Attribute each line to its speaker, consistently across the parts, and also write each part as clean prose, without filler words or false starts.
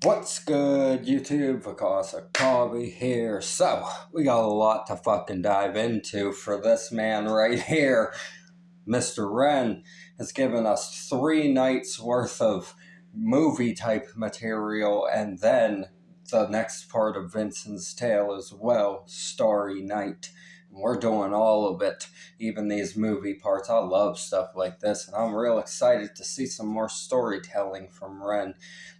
Speaker 1: What's good, YouTube? VKmusic here. So, we got a lot to fucking dive into for this man right here. Mr. Ren has given us 3 nights worth of movie type material, and then the next part of Vincent's tale as well, Starry Night. We're doing all of it, even these movie parts. I love stuff like this, and I'm real excited to see some more storytelling from Ren.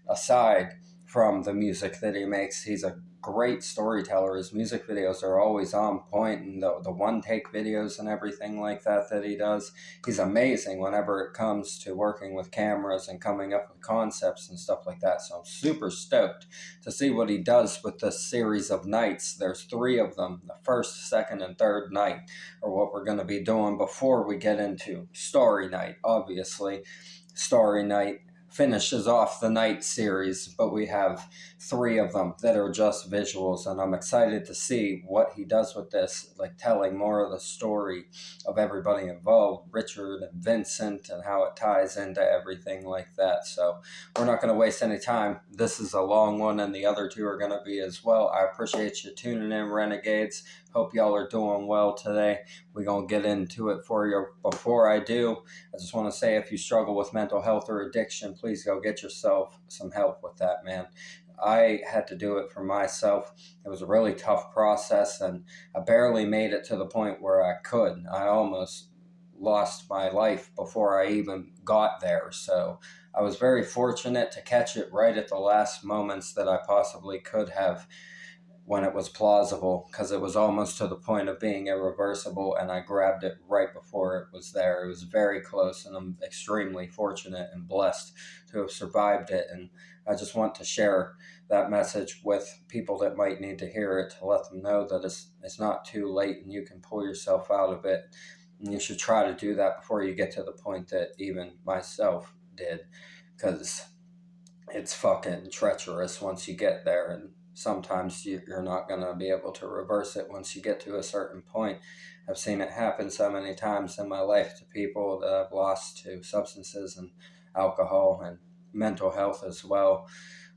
Speaker 1: Aside from the music that he makes, he's a great storyteller. His music videos are always on point, and the one-take videos and everything like that he does, he's amazing whenever it comes to working with cameras and coming up with concepts and stuff like that. So I'm super stoked to see what he does with this series of nights. There's 3 of them. The first, second, and third night are what we're going to be doing before we get into Starry Night. Obviously, Starry Night finishes off the night series, but we have 3 of them that are just visuals, and I'm excited to see what he does with this, like telling more of the story of everybody involved, Richard and Vincent, and how it ties into everything like that. So we're not going to waste any time. This is a long one, and the other 2 are going to be as well. I appreciate you tuning in, Renegades. Hope y'all are doing well today. We're going to get into it for you. Before I do, I just want to say, if you struggle with mental health or addiction, please go get yourself some help with that, man. I had to do it for myself. It was a really tough process, and I barely made it to the point where I could. I almost lost my life before I even got there. So I was very fortunate to catch it right at the last moments that I possibly could have, when it was plausible, because it was almost to the point of being irreversible, and I grabbed it right before it was there. It was very close, and I'm extremely fortunate and blessed to have survived it. And I just want to share that message with people that might need to hear it, to let them know that it's not too late and you can pull yourself out of it. And you should try to do that before you get to the point that even myself did, because it's fucking treacherous once you get there, and sometimes you're not going to be able to reverse it once you get to a certain point. I've seen it happen so many times in my life to people that I've lost to substances and alcohol and mental health as well,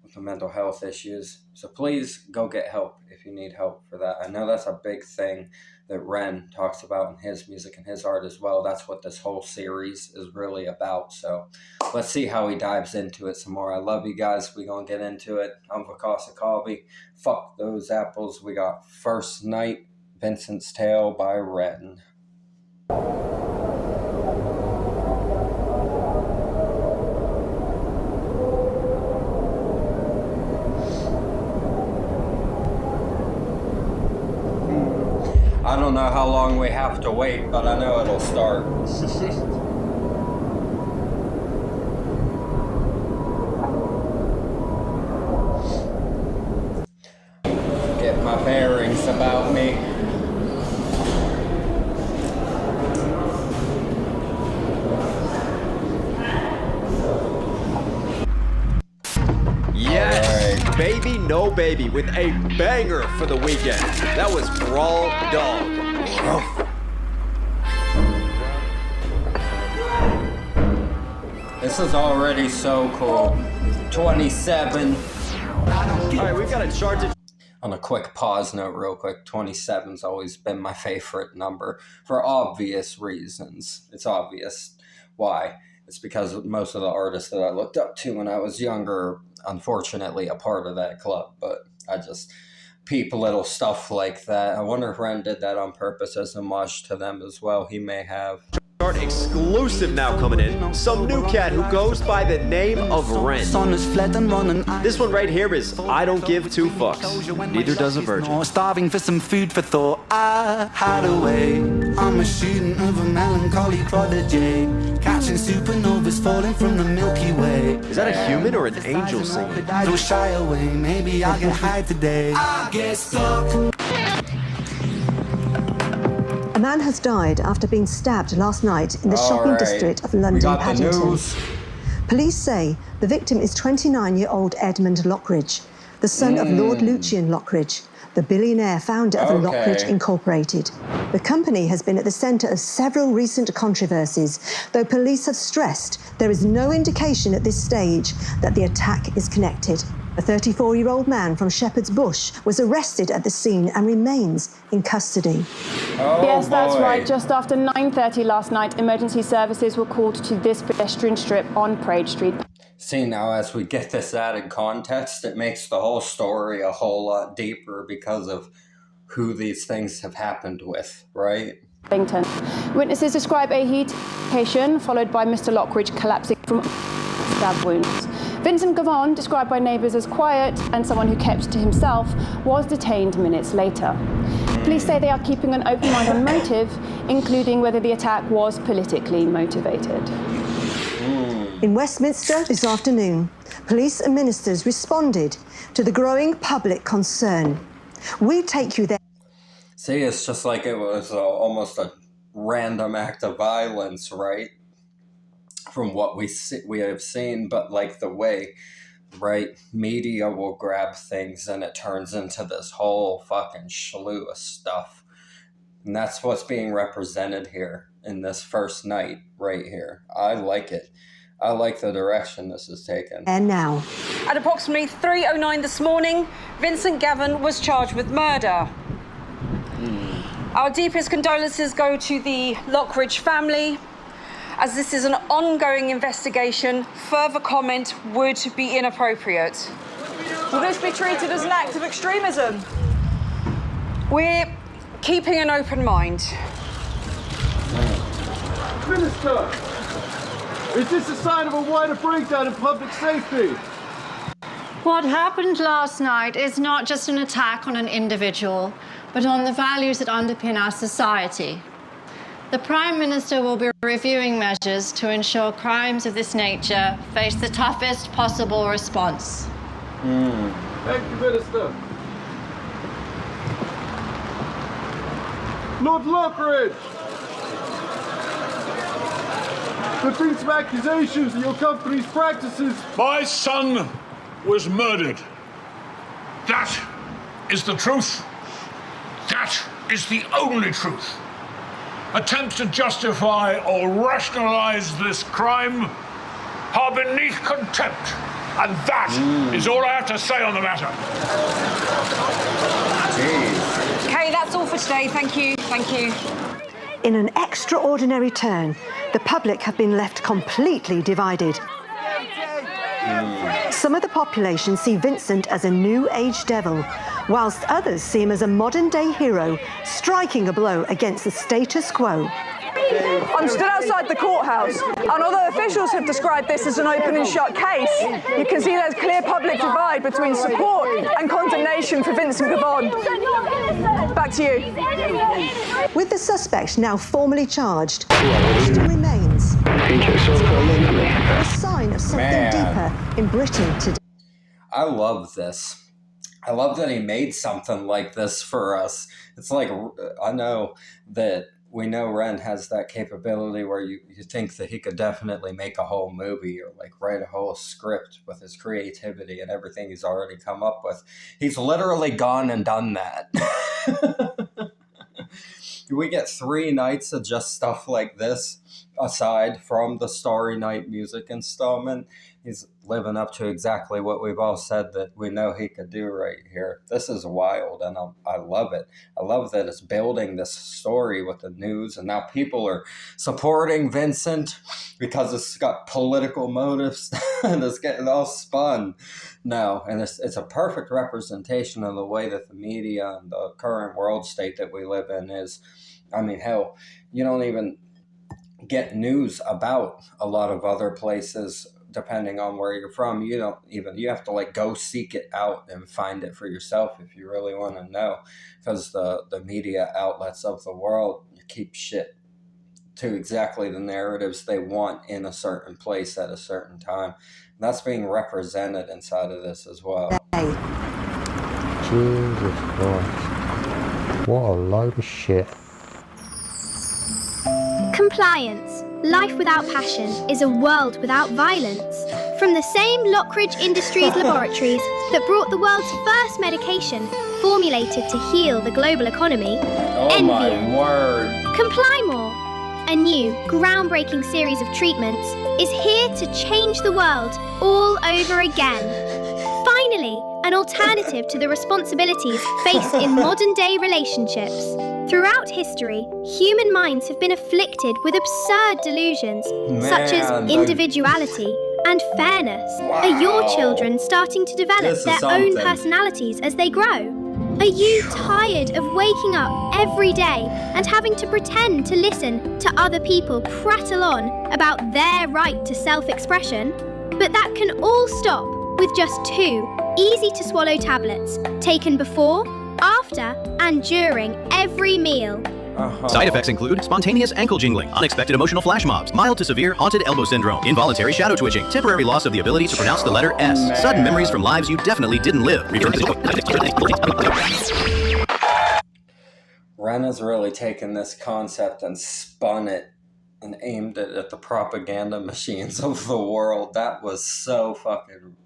Speaker 1: with the mental health issues. So please go get help if you need help for that. I know that's a big thing that Ren talks about in his music and his art as well. That's what this whole series is really about. So let's see how he dives into it some more. I love you guys. We're going to get into it. I'm VKmusic. Fuck those apples. We got First Night, Vincent's Tale by Ren. I don't know how long we have to wait, but I know it'll start. Get my bearings about me.
Speaker 2: Yes, right. Baby No Baby with a banger for the weekend. That was Brawl Dog.
Speaker 1: This is already so cool. 27.
Speaker 2: Alright, we've got a chart to...
Speaker 1: On a quick pause note real quick, 27's always been my favorite number for obvious reasons. It's obvious why. It's because most of the artists that I looked up to when I was younger, unfortunately, a part of that club. But I just peep little stuff like that. I wonder if Ren did that on purpose as homage to them as well. He may have.
Speaker 2: Exclusive now coming in. Some new cat who goes by the name of Ren. This one right here is I Don't Give 2 Fucks. Neither does a virgin.
Speaker 3: Starving for some food for thought. I hide away. I'm a student of a melancholy prodigy, catching supernovas falling from the Milky Way.
Speaker 2: Is that a human or an angel singing?
Speaker 3: Don't shy away. Maybe I can hide today. I get stuck.
Speaker 4: A man has died after being stabbed last night in the shopping district of London, Paddington. Police say the victim is 29-year-old Edmund Lockridge, the son of Lord Lucian Lockridge, the billionaire founder of Lockridge Incorporated. The company has been at the centre of several recent controversies, though police have stressed there is no indication at this stage that the attack is connected. A 34-year-old man from Shepherd's Bush was arrested at the scene and remains in custody.
Speaker 1: Oh,
Speaker 5: yes, that's
Speaker 1: boy.
Speaker 5: right. Just after 9:30 last night, emergency services were called to this pedestrian strip on Parade Street.
Speaker 1: See, now as we get this added context, it makes the whole story a whole lot deeper because of who these things have happened with, right?
Speaker 5: Witnesses describe a heat altercation followed by Mr. Lockridge collapsing from stab wounds. Vincent Gavon, described by neighbours as quiet and someone who kept to himself, was detained minutes later. Police say they are keeping an open mind on motive, including whether the attack was politically motivated.
Speaker 4: In Westminster this afternoon, police and ministers responded to the growing public concern. We take you there.
Speaker 1: See, it's just like it was almost a random act of violence, right? From what we have seen, but like the way, right, media will grab things and it turns into this whole fucking slew of stuff. And that's what's being represented here in this first night right here. I like it. I like the direction this is taken.
Speaker 4: And now.
Speaker 6: At approximately 3:09 this morning, Vincent Gavon was charged with murder. Our deepest condolences go to the Lockridge family. As this is an ongoing investigation, further comment would be inappropriate.
Speaker 7: Will this be treated as an act of extremism?
Speaker 6: We're keeping an open mind.
Speaker 8: Minister, is this a sign of a wider breakdown in public safety?
Speaker 9: What happened last night is not just an attack on an individual, but on the values that underpin our society. The Prime Minister will be reviewing measures to ensure crimes of this nature face the toughest possible response.
Speaker 8: Thank you, Minister. Lord Lockridge! There have been some accusations that your company's practices...
Speaker 10: My son was murdered. That is the truth. That is the only truth. Attempts to justify or rationalize this crime are beneath contempt. And that is all I have to say on the matter.
Speaker 1: Jeez.
Speaker 6: Okay, that's all for today. Thank you. Thank you.
Speaker 4: In an extraordinary turn, the public have been left completely divided. Some of the population see Vincent as a new age devil, whilst others see him as a modern-day hero, striking a blow against the status quo.
Speaker 7: I'm stood outside the courthouse, and although officials have described this as an open and shut case, you can see there's clear public divide between support and condemnation for Vincent Gavon. Back to you.
Speaker 4: With the suspect now formally charged, the question remains. A sign of something deeper in Britain today.
Speaker 1: I love this. I love that he made something like this for us. It's like, I know that we know Ren has that capability where you think that he could definitely make a whole movie or like write a whole script with his creativity and everything he's already come up with. He's literally gone and done that. We get 3 nights of just stuff like this, aside from the Starry Night music installment. He's living up to exactly what we've all said that we know he could do right here. This is wild, and I love it. I love that it's building this story with the news, and now people are supporting Vincent because it's got political motives, and it's getting all spun now. And it's a perfect representation of the way that the media and the current world state that we live in is. I mean, hell, you don't even get news about a lot of other places depending on where you're from. You have to like go seek it out and find it for yourself if you really want to know, because the media outlets of the world keep shit to exactly the narratives they want in a certain place at a certain time. And that's being represented inside of this as well.
Speaker 11: Jesus Christ. What a load of shit.
Speaker 12: Compliance. Life without passion is a world without violence. From the same Lockridge Industries laboratories that brought the world's first medication formulated to heal the global economy,
Speaker 1: Oh my word.
Speaker 12: Comply More, a new, groundbreaking series of treatments, is here to change the world all over again. Finally, an alternative to the responsibilities faced in modern-day relationships. Throughout history, human minds have been afflicted with absurd delusions, such as individuality and fairness. Are your children starting to develop their own personalities as they grow? Are you tired of waking up every day and having to pretend to listen to other people prattle on about their right to self-expression? But that can all stop with just 2 easy-to-swallow tablets taken before, after, and during every meal.
Speaker 13: Side effects include spontaneous ankle jingling, unexpected emotional flash mobs, mild to severe haunted elbow syndrome, involuntary shadow twitching, temporary loss of the ability to pronounce the letter S, sudden memories from lives you definitely didn't live.
Speaker 1: Ren has really taken this concept and spun it and aimed it at the propaganda machines of the world. That was so fucking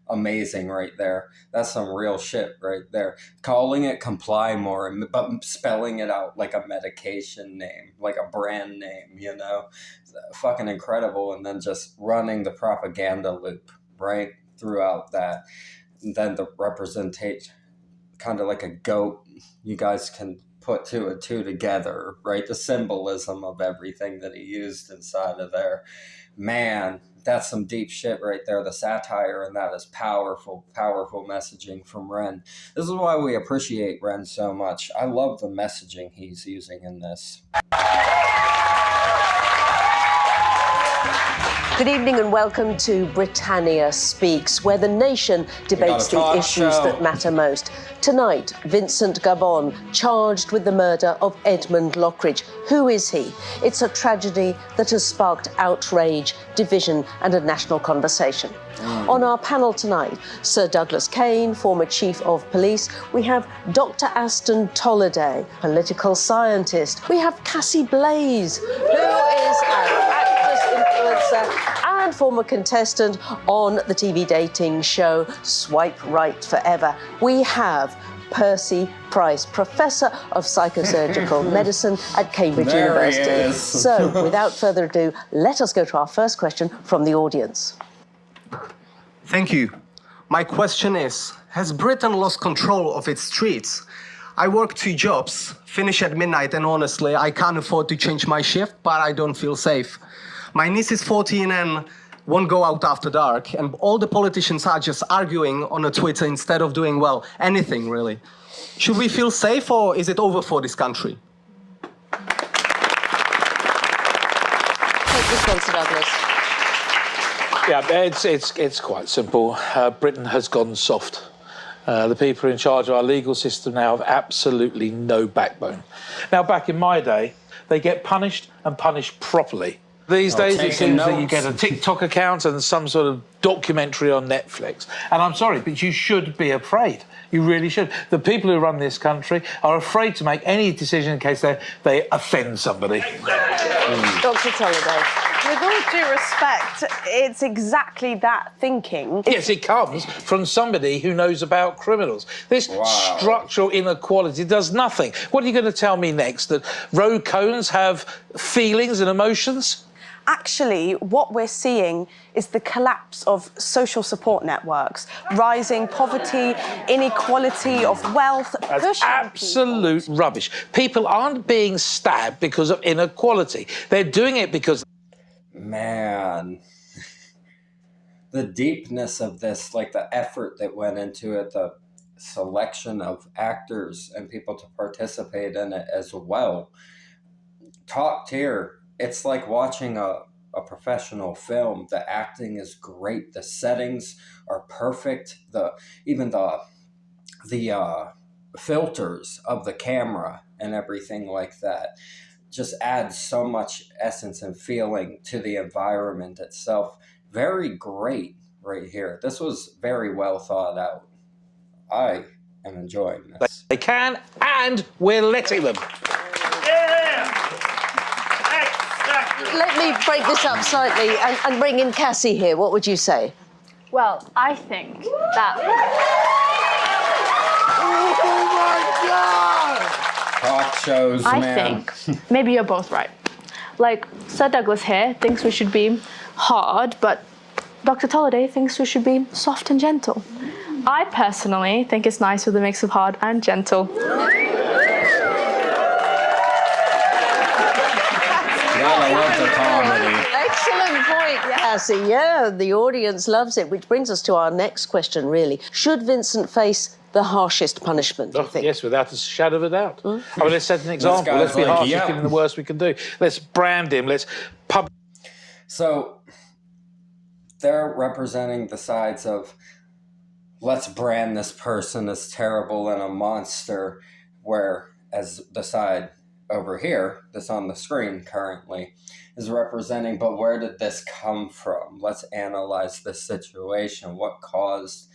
Speaker 1: amazing right there. That's some real shit right there. Calling it Comply More, but spelling it out like a medication name, like a brand name, you know? Fucking incredible. And then just running the propaganda loop right throughout that. And then the representation, kind of like a goat, you guys can put 2 and 2 together, right? The symbolism of everything that he used inside of there. Man, that's some deep shit right there. The satire and that is powerful, powerful messaging from Ren. This is why we appreciate Ren so much. I love the messaging he's using in this.
Speaker 14: Good evening and welcome to Britannia Speaks, where the nation debates the issues that matter most. Tonight, Vincent Gavon, charged with the murder of Edmund Lockridge. Who is he? It's a tragedy that has sparked outrage, division and a national conversation. On our panel tonight, Sir Douglas Kane, former Chief of Police. We have Dr. Aston Tolliday, political scientist. We have Cassie Blaze, who is an influencer and former contestant on the TV dating show Swipe Right Forever. We have Percy Price, Professor of Psychosurgical Medicine at Cambridge University. So, without further ado, let us go to our first question from the audience.
Speaker 15: Thank you. My question is, has Britain lost control of its streets? I work 2 jobs, finish at midnight, and honestly, I can't afford to change my shift, but I don't feel safe. My niece is 14 and won't go out after dark, and all the politicians are just arguing on a Twitter instead of doing, well, anything really. Should we feel safe, or is it over for this country?
Speaker 14: Take this one, Sir Douglas.
Speaker 16: Yeah, it's quite simple. Britain has gone soft. The people in charge of our legal system now have absolutely no backbone. Now, back in my day, they get punished and punished properly. These days, it seems that you get a TikTok account and some sort of documentary on Netflix. And I'm sorry, but you should be afraid. You really should. The people who run this country are afraid to make any decision in case they offend somebody.
Speaker 14: Dr. Tolliday.
Speaker 7: With all due respect, it's exactly that thinking.
Speaker 16: Yes, it comes from somebody who knows about criminals. This structural inequality does nothing. What are you going to tell me next? That road cones have feelings and emotions?
Speaker 7: Actually, what we're seeing is the collapse of social support networks, rising poverty, inequality of wealth.
Speaker 16: That's absolute rubbish. People aren't being stabbed because of inequality. They're doing it because...
Speaker 1: Man, the deepness of this, like the effort that went into it, the selection of actors and people to participate in it as well. Top tier. It's like watching a professional film. The acting is great. The settings are perfect. Even the filters of the camera and everything like that just adds so much essence and feeling to the environment itself. Very great right here. This was very well thought out. I am enjoying this.
Speaker 16: They can, and we're letting them.
Speaker 14: Let me break this up slightly and bring in Cassie here. What would you say?
Speaker 5: Well, I think that...
Speaker 1: Talk shows,
Speaker 5: I
Speaker 1: man.
Speaker 5: think maybe you're both right. Like, Sir Douglas here thinks we should be hard, but
Speaker 17: Dr. Tolliday thinks we should be soft and gentle. I personally think it's nice with a mix of hard and gentle.
Speaker 14: Excellent point, Cassie. Yeah, the audience loves it, which brings us to our next question, really. Should Vincent face the harshest punishment, do you think?
Speaker 16: Yes, without a shadow of a doubt. I mean, let's set an example. Let's be harsh and give him the worst we can do. Let's brand him. Let's
Speaker 1: So they're representing the sides of let's brand this person as terrible and a monster, whereas the side over here that's on the screen currently is representing, but where did this come from? Let's analyze this situation. What caused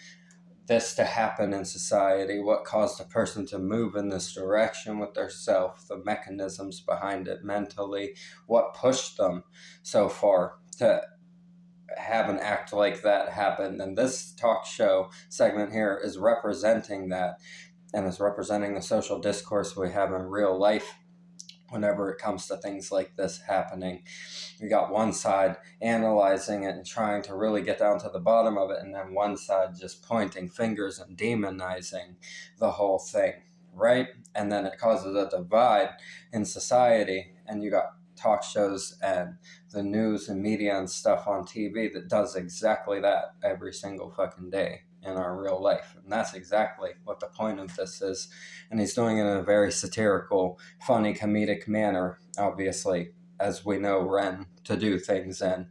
Speaker 1: this to happen in society? What caused a person to move in this direction with their self? The mechanisms behind it mentally. What pushed them so far to have an act like that happen? And this talk show segment here is representing that, and is representing the social discourse we have in real life whenever it comes to things like this happening. We got one side analyzing it and trying to really get down to the bottom of it, and then one side just pointing fingers and demonizing the whole thing, right? And then it causes a divide in society, and you got talk shows and the news and media and stuff on TV that does exactly that every single fucking day in our real life. And that's exactly what the point of this is. And he's doing it in a very satirical, funny, comedic manner, obviously, as we know Ren to do things in.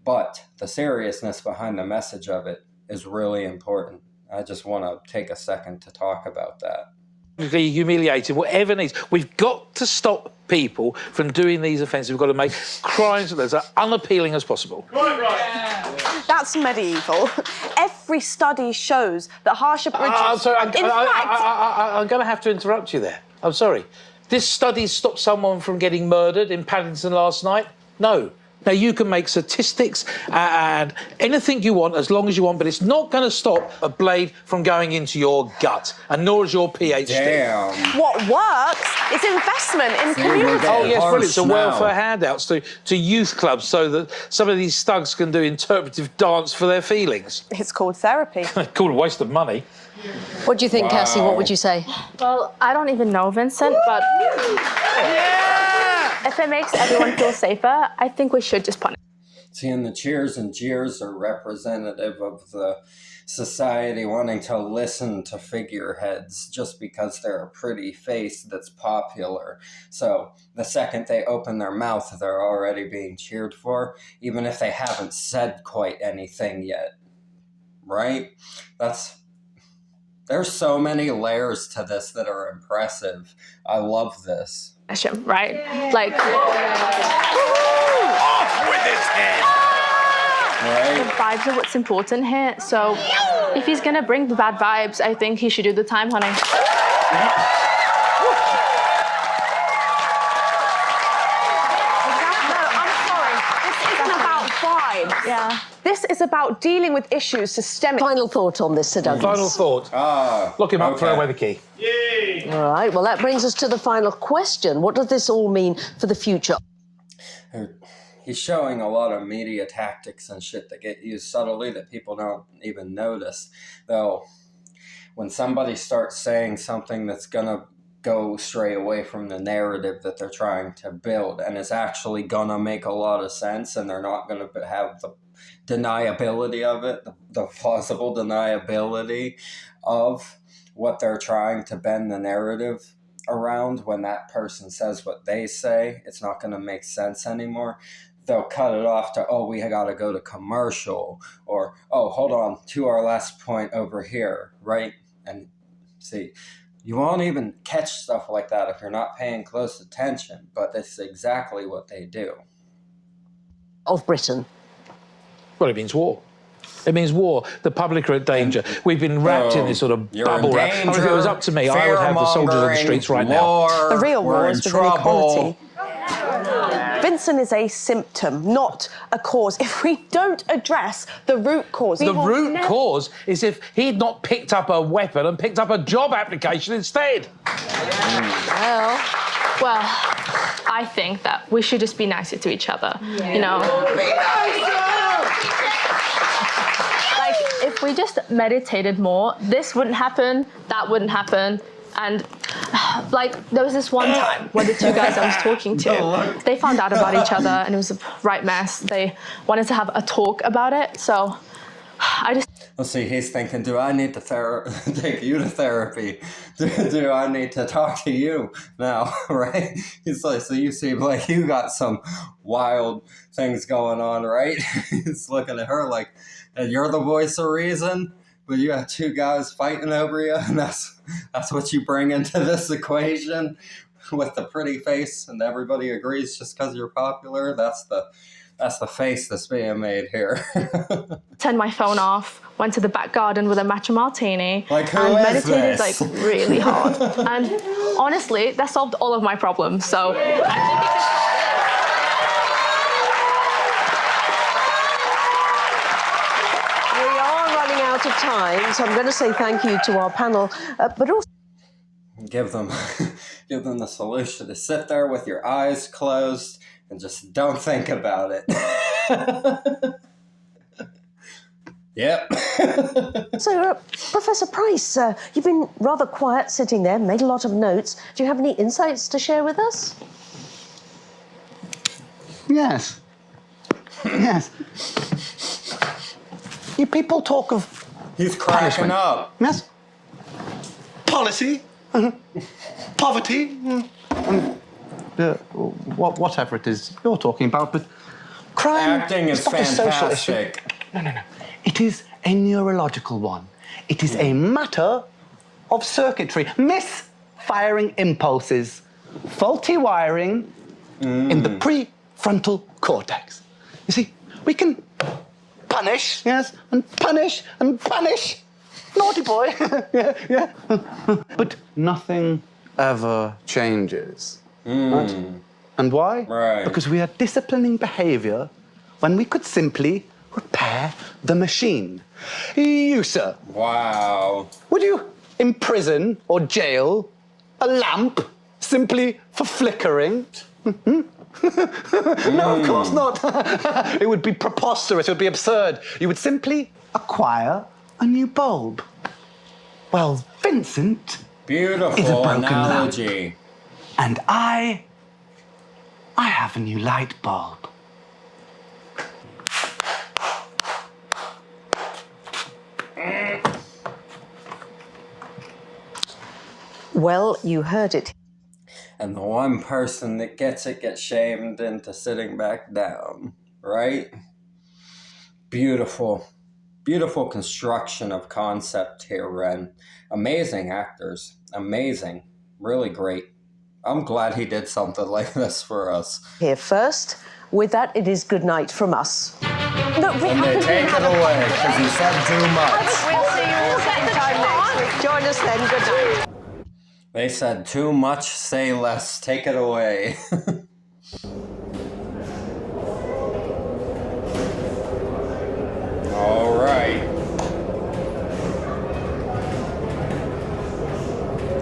Speaker 1: But the seriousness behind the message of it is really important. I just want to take a second to talk about that.
Speaker 16: Humiliated, whatever needs. We've got to stop people from doing these offences. We've got to make crimes that are unappealing as possible.
Speaker 7: That's medieval. Every study shows that harsher punishments...
Speaker 16: I'm sorry, I'm going to have to interrupt you there. I'm sorry. This study stopped someone from getting murdered in Paddington last night? No. Now, you can make statistics and anything you want as long as you want, but it's not going to stop a blade from going into your gut, and nor is your PhD.
Speaker 1: Damn.
Speaker 7: What works is investment in community.
Speaker 16: Oh, yes, brilliant. So welfare handouts to youth clubs so that some of these thugs can do interpretive dance for their feelings.
Speaker 7: It's called therapy.
Speaker 16: Called a waste of money.
Speaker 14: What do you think, Cassie? What would you say?
Speaker 17: Well, I don't even know Vincent, but... If it makes everyone feel safer, I think we should just punish.
Speaker 1: See, and the cheers and jeers are representative of the society wanting to listen to figureheads just because they're a pretty face that's popular. So the second they open their mouth, they're already being cheered for, even if they haven't said quite anything yet. Right? There's so many layers to this that are impressive. I love this.
Speaker 17: Right? Like...
Speaker 10: Off with his head!
Speaker 17: Right. The vibes are what's important here. So if he's going to bring the bad vibes, I think he should do the time, honey.
Speaker 7: Yeah. This is about dealing with issues systemic.
Speaker 14: Final thought on this, Sir Douglas.
Speaker 16: Final thought. Lock him up, throw away the key.
Speaker 14: Yay! All right, well, that brings us to the final question. What does this all mean for the future?
Speaker 1: He's showing a lot of media tactics and shit that get used subtly that people don't even notice. Though, when somebody starts saying something that's going to go stray away from the narrative that they're trying to build, and it's actually gonna make a lot of sense, and they're not gonna have the deniability of it, the plausible deniability of what they're trying to bend the narrative around. When that person says what they say, it's not gonna make sense anymore. They'll cut it off to, oh, we gotta go to commercial, or, oh, hold on, to our last point over here, right? And see, you won't even catch stuff like that if you're not paying close attention, but that's exactly what they do.
Speaker 14: Of Britain.
Speaker 16: Well, it means war. It means war. The public are at danger. We've been wrapped in this sort of bubble wrap. I mean, if it was up to me, I would have the soldiers on the streets right now.
Speaker 7: The real war is for inequality. Vincent is a symptom, not a cause. If we don't address the root cause...
Speaker 16: The root cause is if he'd not picked up a weapon and picked up a job application instead.
Speaker 17: Well, I think that we should just be nicer to each other, you know. we just meditated more. This wouldn't happen, that wouldn't happen. And like, there was this one time where the two guys I was talking to, they found out about each other and it was a right mess. They wanted to have a talk about it. So I just...
Speaker 1: Let's see, he's thinking, do I need to take you to therapy? Do I need to talk to you now, right? He's like, so you seem like you got some wild things going on, right? He's looking at her like, and you're the voice of reason, but you have two guys fighting over you, and that's what you bring into this equation with the pretty face, and everybody agrees just because you're popular. That's the face that's being made here.
Speaker 17: Turned my phone off, went to the back garden with a matcha martini,
Speaker 1: like, who
Speaker 17: and
Speaker 1: is
Speaker 17: meditated
Speaker 1: this?
Speaker 17: like really hard. And honestly, that solved all of my problems. So
Speaker 14: out of time, so I'm going to say thank you to our panel, but also
Speaker 1: give them the solution to sit there with your eyes closed and just don't think about it. Yep.
Speaker 14: So, Professor Price, you've been rather quiet sitting there, made a lot of notes. Do you have any insights to share with us?
Speaker 18: Yes. Yes. You people talk of...
Speaker 1: He's cracking up.
Speaker 18: Yes. Policy. Poverty. Whatever it is you're talking about, but crime...
Speaker 1: Acting is
Speaker 18: not a social issue.
Speaker 1: fantastic.
Speaker 18: No. It is a neurological one. It is a matter of circuitry. Misfiring impulses. Faulty wiring in the prefrontal cortex. You see, we can punish, yes, and punish and punish. Naughty boy. yeah. But nothing ever changes. Right? And why?
Speaker 1: Right.
Speaker 18: Because we are disciplining behavior when we could simply repair the machine. You, sir.
Speaker 1: Wow.
Speaker 18: Would you imprison or jail a lamp simply for flickering? No, of course not. It would be preposterous. It would be absurd. You would simply acquire a new bulb. Well, Vincent
Speaker 1: Beautiful
Speaker 18: is a broken
Speaker 1: analogy.
Speaker 18: lamp. And I have a new light bulb.
Speaker 14: Well, you heard it.
Speaker 1: And the one person that gets it gets shamed into sitting back down, right? Beautiful. Beautiful construction of concept here, Ren. Amazing actors. Amazing. Really great. I'm glad he did something like this for us.
Speaker 14: Here first. With that, it is good night from us.
Speaker 1: And they take it away, because he said too much.
Speaker 14: We'll see you all same time next week. Join us then. Good night.
Speaker 1: They said too much, say less. Take it away. All right.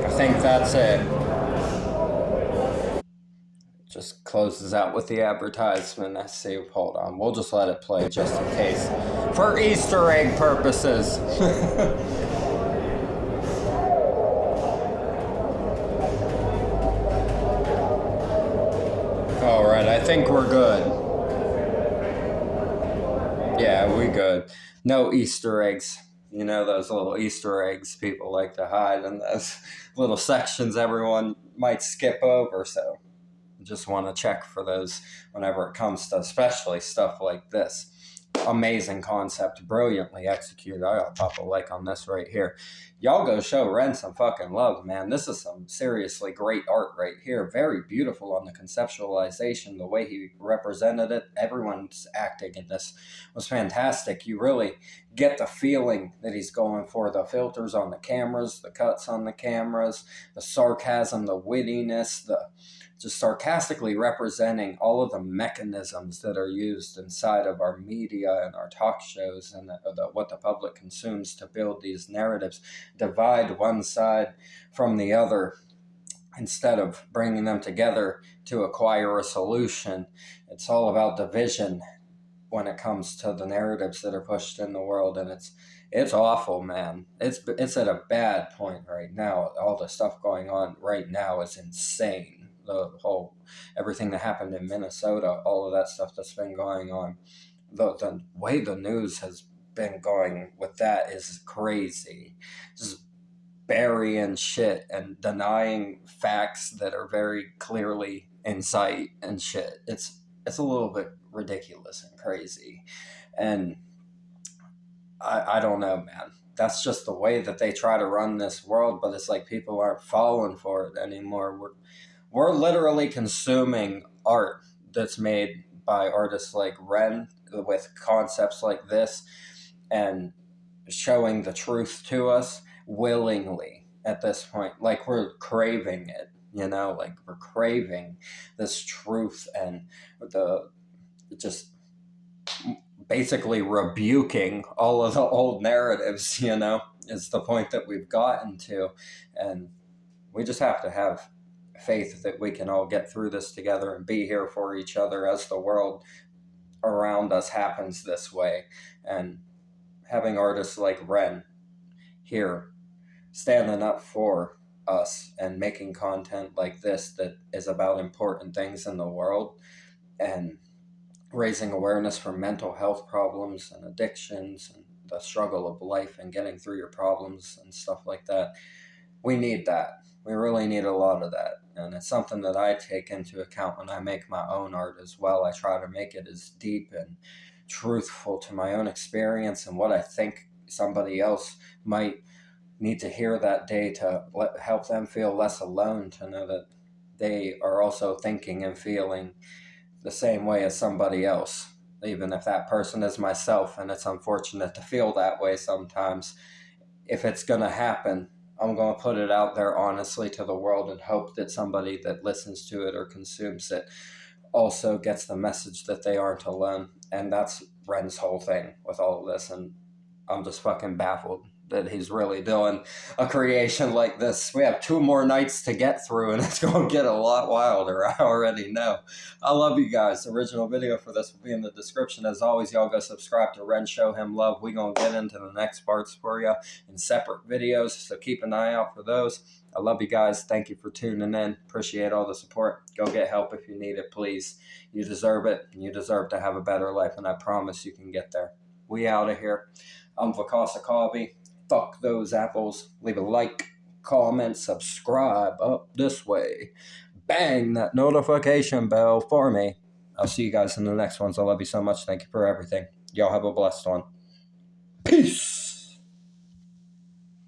Speaker 1: I think that's it. Just closes out with the advertisement. Let's see. Hold on. We'll just let it play just in case. For Easter egg purposes. All right, I think we're good. Yeah, we good. No Easter eggs. You know, those little Easter eggs people like to hide in those little sections everyone might skip over. So just want to check for those whenever it comes to especially stuff like this. Amazing concept, brilliantly executed. I'll pop a like on this right here. Y'all go show Ren some fucking love, man. This is some seriously great art right here. Very beautiful on the conceptualization, the way he represented it. Everyone's acting in this was fantastic. You really get the feeling that he's going for. The filters on the cameras, the cuts on the cameras, the sarcasm, the wittiness, the just sarcastically representing all of the mechanisms that are used inside of our media and our talk shows and what the public consumes to build these narratives, divide one side from the other instead of bringing them together to acquire a solution. It's all about division when it comes to the narratives that are pushed in the world, and It's awful, man. It's at a bad point right now. All the stuff going on right now is insane. The whole everything that happened in Minnesota, all of that stuff that's been going on. The way the news has been going with that is crazy. Just burying shit and denying facts that are very clearly in sight and shit. It's a little bit ridiculous and crazy. And I don't know, man. That's just the way that they try to run this world, but it's like people aren't falling for it anymore. We're literally consuming art that's made by artists like Ren with concepts like this and showing the truth to us willingly at this point. Like we're craving it, like we're craving this truth and just basically rebuking all of the old narratives, is the point that we've gotten to. And we just have to have faith that we can all get through this together and be here for each other as the world around us happens this way. And having artists like Ren here standing up for us and making content like this that is about important things in the world and raising awareness for mental health problems and addictions and the struggle of life and getting through your problems and stuff like that. We need that. We really need a lot of that. And it's something that I take into account when I make my own art as well. I try to make it as deep and truthful to my own experience and what I think somebody else might need to hear that day to help them feel less alone, to know that they are also thinking and feeling the same way as somebody else, even if that person is myself. And it's unfortunate to feel that way sometimes. If it's going to happen, I'm going to put it out there honestly to the world and hope that somebody that listens to it or consumes it also gets the message that they aren't alone. And that's Ren's whole thing with all of this. And I'm just fucking baffled that he's really doing a creation like this. We have 2 more nights to get through and it's going to get a lot wilder. I already know. I love you guys. The original video for this will be in the description. As always, y'all go subscribe to Ren, show him love. We're going to get into the next parts for you in separate videos, so keep an eye out for those. I love you guys. Thank you for tuning in. Appreciate all the support. Go get help if you need it, please. You deserve it, and you deserve to have a better life, and I promise you can get there. We out of here. I'm VKmusic. Fuck those apples. Leave a like, comment, subscribe up this way. Bang that notification bell for me. I'll see you guys in the next ones. I love you so much. Thank you for everything. Y'all have a blessed one. Peace.